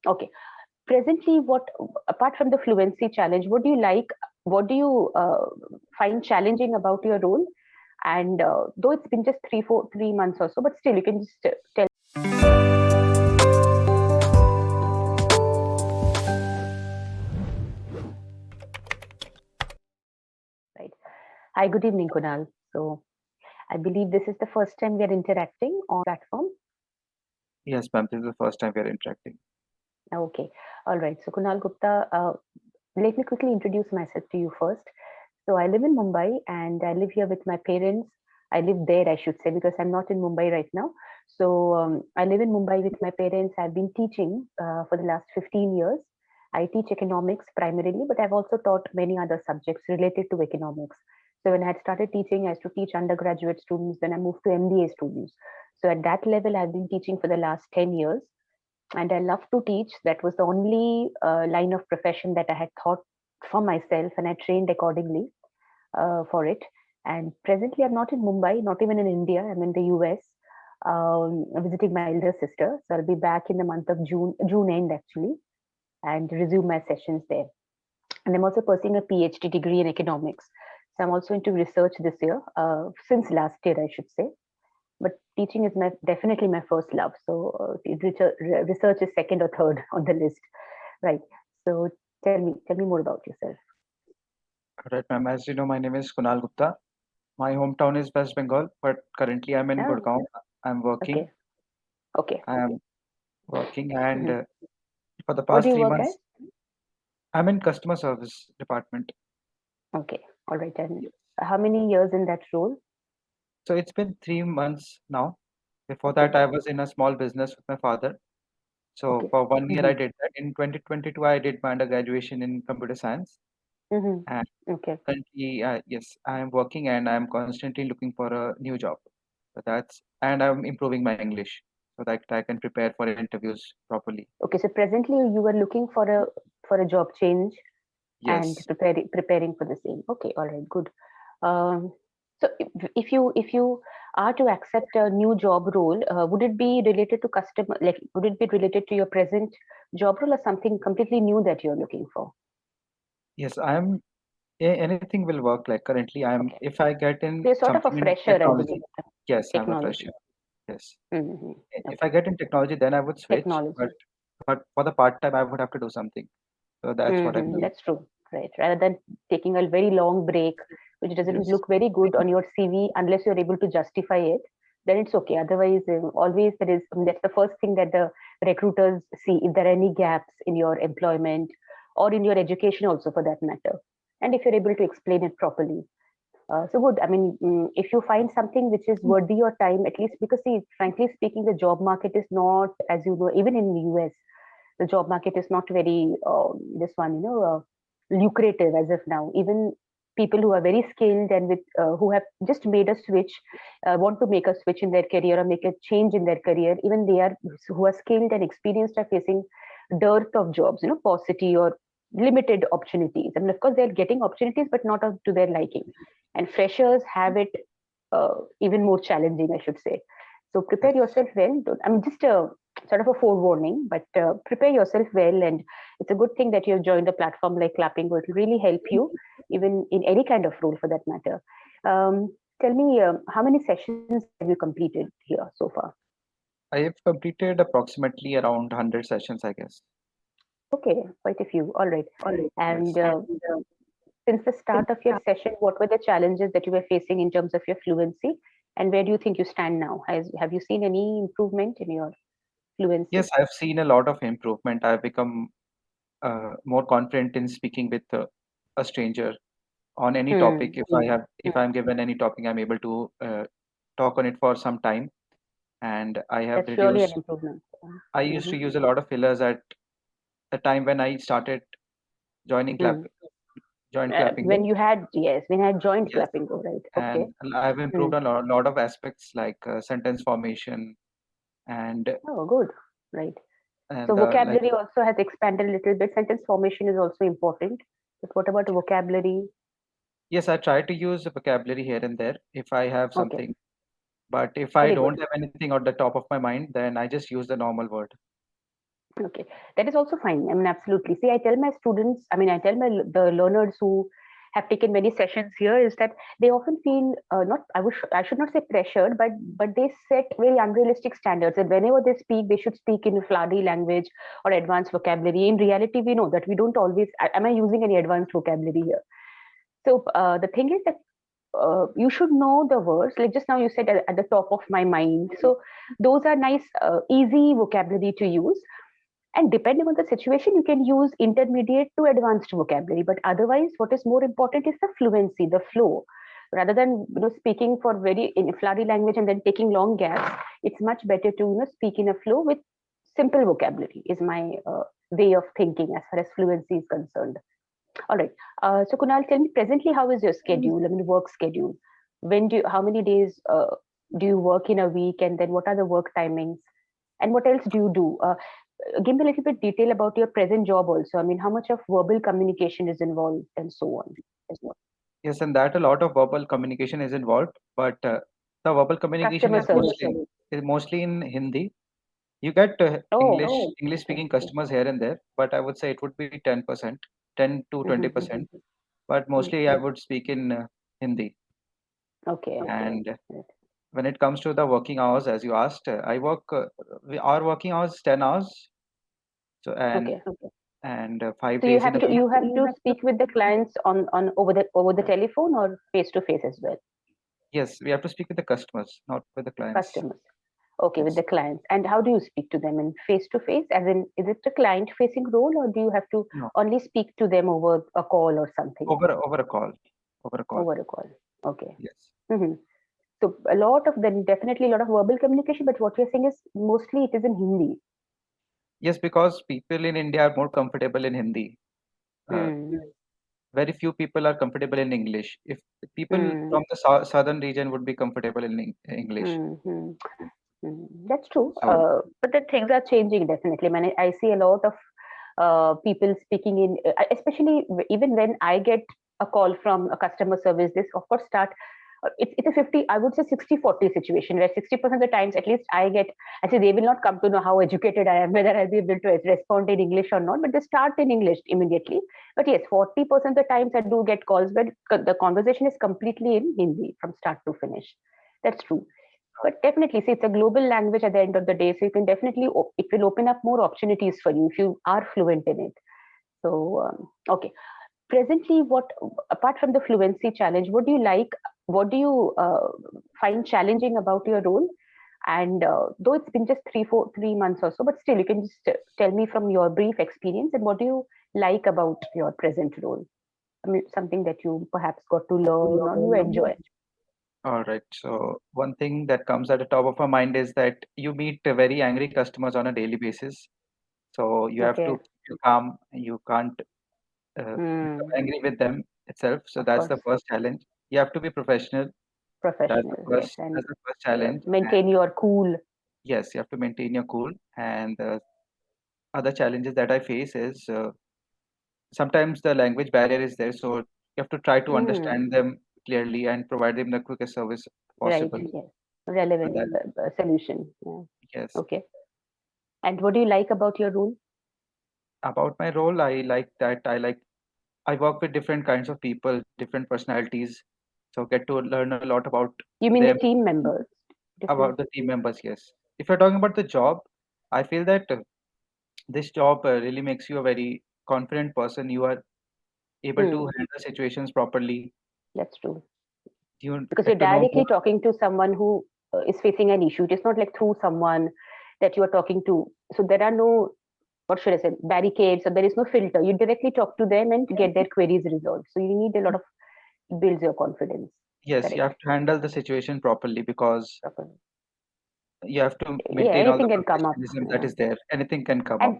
Okay. Presently, what apart from the fluency challenge, what do you like? What do you find challenging about your role? And though it's been just 3 months or so, but still, you can just tell. Right. Hi, good evening, Kunal. So I believe this is the first time we are interacting on platform. Yes, ma'am. This is the first time we are interacting. Okay. All right. So Kunal Gupta, let me quickly introduce myself to you first. So I live in Mumbai and I live here with my parents. I live there, I should say, because I'm not in Mumbai right now. So I live in Mumbai with my parents. I've been teaching for the last 15 years. I teach economics primarily, but I've also taught many other subjects related to economics. So when I had started teaching, I used to teach undergraduate students. Then I moved to MBA students. So at that level, I've been teaching for the last 10 years and I love to teach. That was the only line of profession that I had thought for myself, and I trained accordingly for it. And presently, I'm not in Mumbai, not even in India. I'm in the US, visiting my elder sister. So I'll be back in the month of June end actually, and resume my sessions there. And I'm also pursuing a PhD degree in economics. So I'm also into research this year, since last year, I should say, but teaching is definitely my first love. So research is second or third on the list, right? So tell me more about yourself. All right, ma'am. As you know, my name is Kunal Gupta. My hometown is West Bengal, but currently I'm in Oh, Gurgaon. I'm working. okay, okay. I am working, and Hmm. for the What do past you three work as? months, I'm in customer service department. Okay, all right. And Yes. how many years in that role? So it's been 3 months now. Before Okay, that, I was in a small business with my father. So okay. for 1 year, Mm-hmm. I did that. In 2022, I did my undergraduate in computer science, Mm-hmm. and Okay. currently, yes, I am working and I am constantly looking for a new job. So that's and I'm improving my English so that I can prepare for interviews properly. Okay. So presently you were looking for a job change and Yes, preparing for the same. Okay, all right, good. Um, so if you are to accept a new job role, would it be related to customer? Like, would it be related to your present job role or something completely new that you're looking for? yes, I am. Anything will work. Like currently, I am. Okay, If I get in so you're sort of a something in fresher, I technology, believe. yes, I'm a Technology. fresher. Yes. Hmm. If I Okay, get in technology, then I would switch. But technology. for the part time, I would have to do something. So that's what I'm doing. That's true, right? Rather than taking a very long break, which doesn't Yes. look very good on your CV unless you're able to justify it, then it's okay. Otherwise, always there is. That's the first thing that the recruiters see if there are any gaps in your employment or in your education, also for that matter. And if you're able to explain it properly, so good. I mean, if you find something which is worthy your time, at least because see, frankly speaking, the job market is not, as you know, even in the US, the job market is not very this one, lucrative as of now. Even people who are very skilled and with who have just made a switch, want to make a switch in their career or make a change in their career, even they are who are skilled and experienced are facing dearth of jobs, paucity or limited opportunities. I mean, of course, they're getting opportunities, but not up to their liking. And freshers have it even more challenging, I should say. So prepare Yes. yourself well. I mean, just a sort of a forewarning, but prepare yourself well. And it's a good thing that you have joined a platform like Clapping. It will really help you, even in any kind of role for that matter. Tell me, how many sessions have you completed here so far? I have completed approximately around 100 sessions, I guess. Okay, quite a few. All right. And Yes. since the start of your session, what were the challenges that you were facing in terms of your fluency? And where do you think you stand now? Have you seen any improvement in your fluency? Yes, I've seen a lot of improvement. I've become more confident in speaking with a stranger on any topic. Hmm. If I'm given any topic, I'm able to talk on it for some time. And I have That's surely an reduced. improvement. I used Mm-hmm. to use a lot of fillers at the time when I started joining Hmm. joined clapping. When you had, yes, when you had joined Yes, Clapping Go, right? Okay. and I've Hmm. improved on a lot of aspects like sentence formation and Oh, good. Right. So like vocabulary also has expanded a little bit. Sentence formation is also important. But what about vocabulary? yes, I try to use the vocabulary here and there if I have Okay. something. But if I Very good. don't have anything on the top of my mind, then I just use the normal word. Okay, that is also fine. I mean, absolutely. See, I tell my students, I tell the learners who have taken many sessions here is that they often feel not, I should not say pressured, but they set very unrealistic standards. And whenever they speak, they should speak in Fladi language or advanced vocabulary. In reality, we know that we don't always. Am I using any advanced vocabulary here? So the thing is that you should know the words. Like just now, you said at the top of my mind. So those are nice, easy vocabulary to use, and depending on the situation you can use intermediate to advanced vocabulary, but otherwise what is more important is the fluency, the flow. Rather than speaking for very in flowery language and then taking long gaps, it's much better to speak in a flow with simple vocabulary, is my way of thinking as far as fluency is concerned. All right. So Kunal, tell me presently, how is your schedule? I mean, work schedule. How many days do you work in a week, and then what are the work timings, and what else do you do? Give me a little bit detail about your present job also. I mean, how much of verbal communication is involved, and so on as well. Yes, and that a lot of verbal communication is involved, but the verbal communication Customer is service. mostly in Hindi. You get Oh, English okay. speaking customers here and there, but I would say it would be 10%, 10 to Mhm, 20%. mhm, But mhm. mostly I would speak in Hindi. Okay. And Right. when it comes to the working hours, as you asked, our working hours 10 hours, so Okay. and So 5 days in a week. you have to speak with the clients on over the telephone or face to face as well. Yes, we have to speak with the customers, not with the clients. Customers. Okay, with Yes, the clients. And how do you speak to them in face to face? As in, is it a client facing role, or do you have to no, only speak to them over a call or something? over a call, over a call. Over a call. Okay. Yes. Hmm. So a lot of then definitely a lot of verbal communication, but what you're saying is mostly it is in Hindi. Yes, because people in India are more comfortable in Hindi. Uh, Mm. very few people are comfortable in English. If people Mm. from the southern region would be comfortable in English. Mm. Mm. That's true. So, But the things are changing definitely. I mean, I see a lot of people speaking in, especially even when I get a call from a customer service, this of course start. It's a 50, I would say 60-40 situation where 60% of the times at least I get, actually they will not come to know how educated I am, whether I'll be able to respond in English or not, but they start in English immediately. But yes, 40% of the times I do get calls where the conversation is completely in Hindi from start to finish. That's true. But definitely, see, it's a global language at the end of the day, so you can definitely it will open up more opportunities for you if you are fluent in it. So okay, presently, what apart from the fluency challenge, what do you like? What do you find challenging about your role? And though it's been just 3 months or so, but still, you can just tell me from your brief experience and what do you like about your present role? I mean, something that you perhaps got to learn or you enjoy. all right. So one thing that comes at the top of my mind is that you meet very angry customers on a daily basis. So you have to Okay. keep calm. You can't become Hmm. angry with them itself. So Of that's the course. first challenge. You have to be professional. Professional, yes, and That's the first challenge. And maintain your cool. yes, you have to maintain your cool. And other challenges that I face is sometimes the language barrier is there. So you have to try to Mm, understand them clearly and provide them the quickest service right, possible. yes, So relevant that solution. Yeah. yes. Okay. And what do you like about your role? About my role, I work with different kinds of people, different personalities. So get to learn a lot You mean the them, team members? Different. about the team members. Yes. If you're talking about the job, I feel that this job really makes you a very confident person. You are able to Hmm, handle situations properly. that's true. You Because you're get to know more. directly talking to someone who is facing an issue. It is not like through someone that you are talking to. So there are no, what should I say, barricades, or there is no filter. You directly talk to them and get their queries resolved. So you need a lot of builds your confidence. Yes, you Correct. have to handle the situation properly because Proper. you have to Yeah, maintain all the anything can come up. professionalism that is there. Anything can come up. And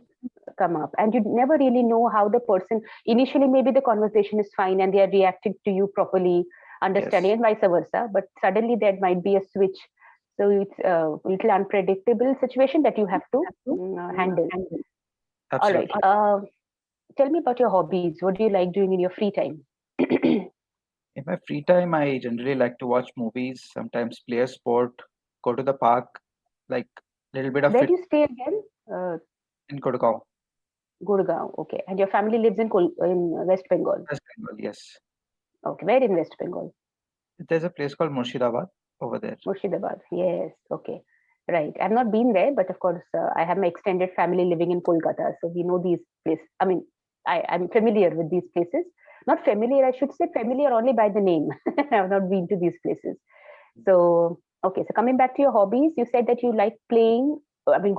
come up, and you never really know how the person initially, maybe the conversation is fine and they are reacting to you properly, understanding, Yes, and vice versa, but suddenly there might be a switch. So it's a little unpredictable situation that you have to handle. All right, absolutely. tell me about your hobbies. What do you like doing in your free time? In my free time, I generally like to watch movies, sometimes play a sport, go to the park, like little bit of Where fit. do you stay again? in Gurgaon, Gurgaon. Okay. And your family lives in West Bengal. West Bengal. Yes, Okay. Where in West Bengal? there's a place called Murshidabad over there. Murshidabad. Yes. Okay. Right. I've not been there, but of course, I have my extended family living in Kolkata, so we know these places. I mean, I'm familiar with these places. Not familiar, I should say familiar only by the name. I've not been to these places. So, okay. So coming back to your hobbies, you said that you like playing. I mean,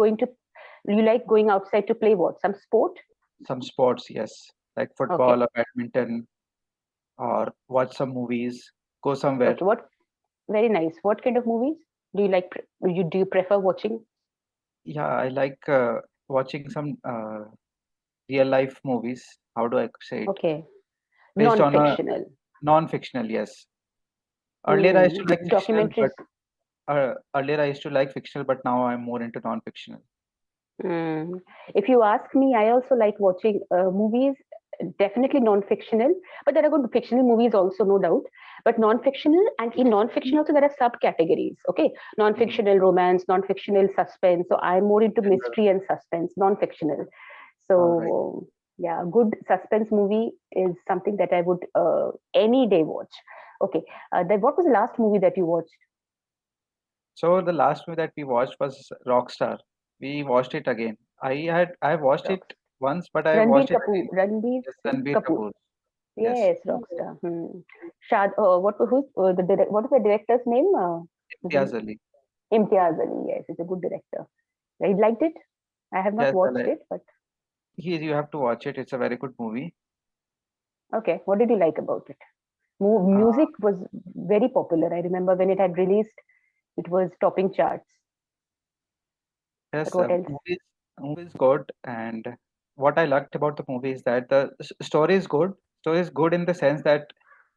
you like going outside to play what? Some sport? Some sports, yes, like Okay. football or badminton, or watch some movies, go somewhere. Okay. What? Very nice. What kind of movies do you like? Do you prefer watching? Yeah, I like watching some real life movies. How do I say it? Okay. Based on a Non-fictional. non-fictional, yes. Earlier I used to Hmm. like fictional, Documentaries. but earlier I used to like fictional, but now I'm more into non-fictional. Mm. If you ask me, I also like watching movies, definitely non-fictional, but there are good fictional movies also, no doubt. But non-fictional, and in non-fictional also there are subcategories. Okay, Mhm. non-fictional romance, non-fictional suspense. So I'm more into Thriller. mystery and suspense, non-fictional. All right. So yeah, good suspense movie is something that I would any day watch. Okay, then what was the last movie that you watched? So the last movie that we watched was Rockstar. We watched it again. I watched it Rocks. once, but I Ranbir watched it Kapoor. again. Ranbir Yes, Singh Ranbir Kapoor. Kapoor. Yes, Yes, Rockstar. Hmm. What is the director's name? Imtiaz Ali. Imtiaz Ali. Yes, he's a good director. I liked it. I have not Yes, watched it, but you have to watch it. It's a very good movie. okay. What did you like about it? Uh, Music was very popular. I remember when it had released, it was topping charts. But yes, what else? movie is good, and what I liked about the movie is that the story is good. Story is good in the sense that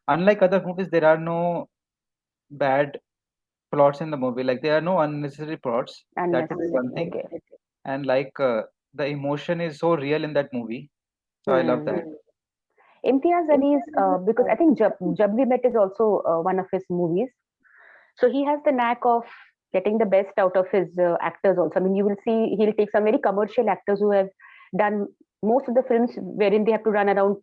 unlike other movies, there are no bad plots in the movie. Like there are no unnecessary plots. That is Unnecessary. one thing. Okay. And like the emotion is so real in that movie. So I love that. Hmm. Imtiaz Ali's, because I think Jab We Met is also one of his movies. So he has the knack of getting the best out of his actors also. I mean, you will see he'll take some very commercial actors who have done most of the films wherein they have to run around,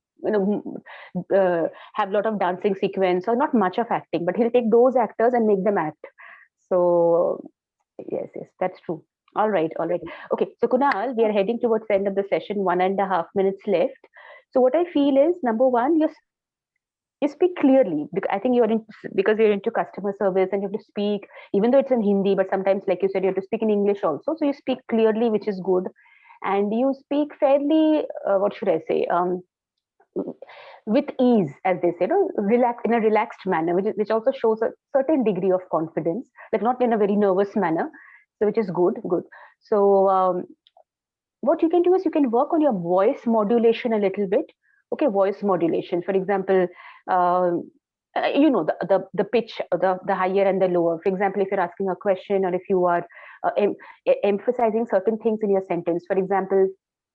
have a lot of dancing sequence or not much of acting, but he'll take those actors and make them act. So yes, that's true. All right. Okay, so Kunal, we are heading towards the end of the session, 1.5 minutes left. So what I feel is, number one, you speak clearly, because I think because you're into customer service and you have to speak, even though it's in Hindi, but sometimes, like you said, you have to speak in English also. So you speak clearly, which is good, and you speak fairly. What should I say? With ease, as they say, relax in a relaxed manner, which also shows a certain degree of confidence, like not in a very nervous manner. So which is good, good. So what you can do is you can work on your voice modulation a little bit. Okay, voice modulation, for example, um, the pitch, the higher and the lower. For example, if you're asking a question, or if you are emphasizing certain things in your sentence. For example,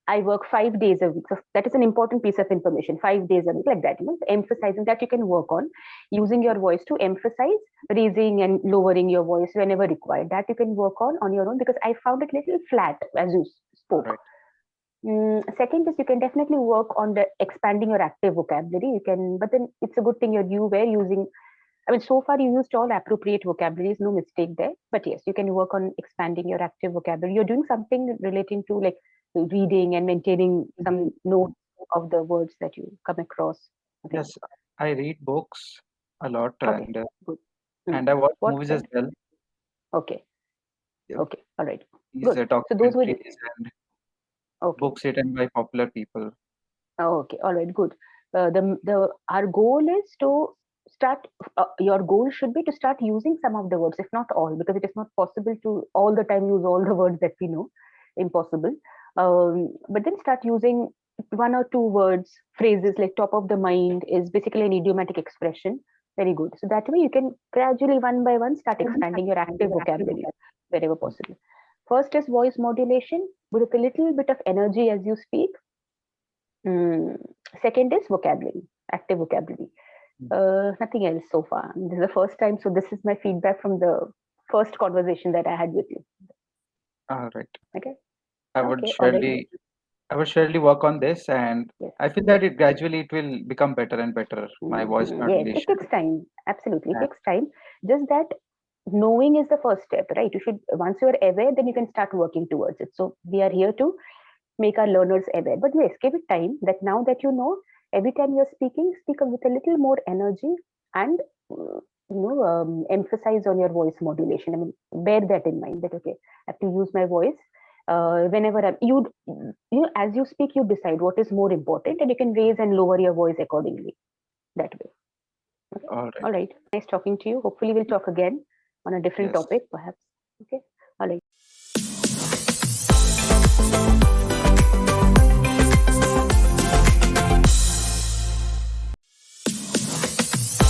I work 5 days a week, so that is an important piece of information. 5 days a week, like that, emphasizing that, you can work on using your voice to emphasize, raising and lowering your voice whenever required. That you can work on your own, because I found it little flat as you All spoke. right. Second is, you can definitely work on the expanding your active vocabulary. You can, but then it's a good thing you were using. I mean, so far you used all appropriate vocabularies, no mistake there. But yes, you can work on expanding your active vocabulary. You're doing something relating to like reading and maintaining some notes of the words that you come across. I think. Yes, I read books a lot, Okay, good. and I watch What movies as kind? well. Okay, Yeah, okay, all right, these good. So those were documentaries and okay. books written by popular people. Oh, okay, all right, good. The our goal is to start. Your goal should be to start using some of the words, if not all, because it is not possible to all the time use all the words that we know. Impossible. But then start using one or two words, phrases like top of the mind is basically an idiomatic expression. Very good. So that way you can gradually, one by one, start expanding your active vocabulary wherever possible. First is voice modulation with a little bit of energy as you speak. Mm, Second is vocabulary, active vocabulary. Nothing else so far. This is the first time, so this is my feedback from the first conversation that I had with you. All right. Okay. I would Okay, all right. surely work on this, and Yes. I feel that it will become better and better. My voice Yes, it modulation. takes time. Absolutely, it And takes time. Just that knowing is the first step, right? You should, once you're aware, then you can start working towards it. So we are here to make our learners aware. But yes, give it time. That now that you know, every time you're speaking, speak with a little more energy and emphasize on your voice modulation. I mean, bear that in mind. That okay, I have to use my voice whenever as you speak, you decide what is more important, and you can raise and lower your voice accordingly. That way. Okay. all right. All right. Nice talking to you. Hopefully, we'll talk again on a different Yes. topic, perhaps. Okay. All right.